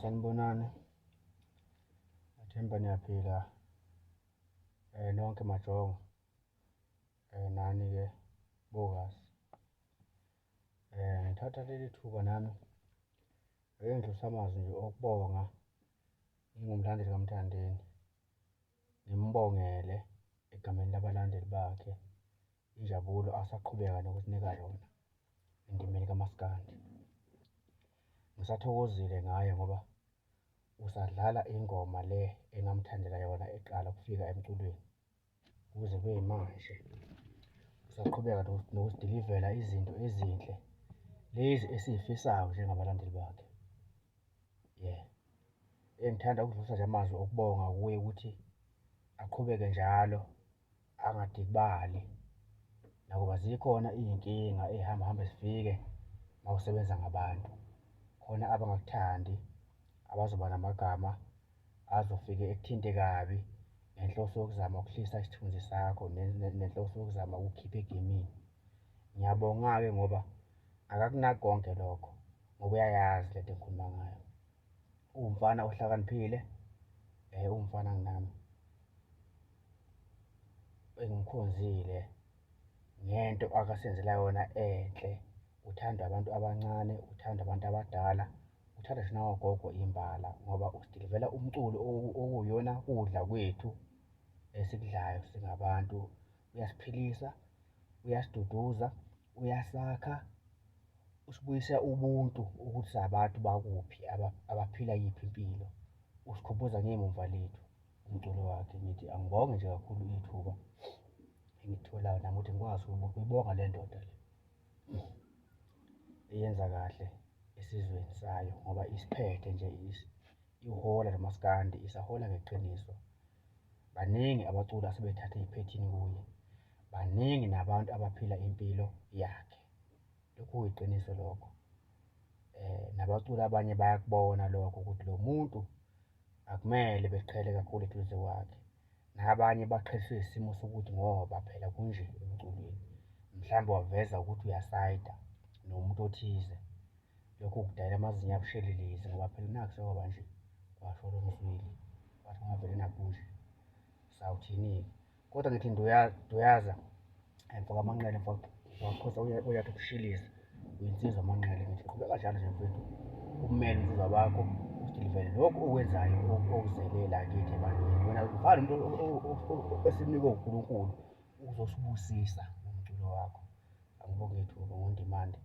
Sanibonani, Themba niyaphila, nonke majongo, nani-ke bokazi. Ngithatha leli thuba nami ngidlulisa amazwi nje okubonga, ngingumlandeli kamthandeni, ngimbongele egameni labalandeli bakhe injabulo asaqhubeka nokusinika yona endimeni kamaskandi. Ngisathokozile ngaye ngoba usadlala ingoma le engamthandela yona eqala ukufika emculweni kuze kube manje. Usaqhubeka nokusidilivela izinto ezinhle lezi esiyifisayo njengabalandeli bakhe. Ngithanda ukudlulisa nje amazwi okubonga kuye ukuthi aqhubeke njalo, angadikibali. Nakuba zikhona iy'nkinga ey'hamba zifike uma usebenza ngabantu. Khona abangakuthandi, abazoba namagama azofike ekuthinte kabi ngenhloso yokuzama ukuhlisa isithunzi sakho nenhloso yokuzama ukukhipha egemini. Ngiyabonga-ke ngoba akakunaki konke lokho ngoba uyayazi lento engikhuluma ngayo. Uwumfana ohlakaniphile, uwumfana nami engimkhonzile ngento akasenzela yona enhle. Uthanda abantu abancane, uthanda abantu abadala, uthanda thina ogogo imbala ngoba usidilivela umculo okuwuyona kudla kwethu esikudlayo singabantu. Uyasiphilisa, uyasiduduza, uyasakha, usibuyisa ubuntu ukuthi sabantu bakuphi abaphila yiphi impilo. Usikhumbuza ngemuva lethu umculo wakhe. Ngithi angibonge nje kakhulu ithuba engilitholayo nami ukuthi ngikwazi ukuyibonga le ndoda le eyenza kahle esizweni sayo ngoba isiphethe nje ihola nomaskandi, isahola ngeqiniso. Baningi abaculi asebethathe iphethini kuye, baningi nabantu abaphila impilo yakhe. Lokhu kuyiqiniso lokho. Nabaculi abanye bayakubona lokho ukuthi lo muntu akumele beqhele kakhulu eduze kwakhe. Nabanye baqheliswe isimo sokuthi ngoba phela kunje emculweni, mhlawumbe waveza ukuthi uyasayida nomuntu othize. Lokho kudala amazinyo abushelelezi ngoba phela nakhu sekwaba nje kwashona umzwili, kwathiwa ngavele nakunje, sawuthini-ke. Kodwa ngithi duyaza, mfaka amanqele mfowethu, ngiyakuphosa uyaphi ukushiliza, uyinsizwa amanqele. Ngithi qhubeka njalo nje mfethu, umele insizwa bakho, usidilivele lokhu okwenzayo okuzelela kithi ebantwini. Wena ufana nomuntu esinikwe uNkulunkulu ukuzosibusisa ngomculo wakho. Angibonge ithuba, ngundimande.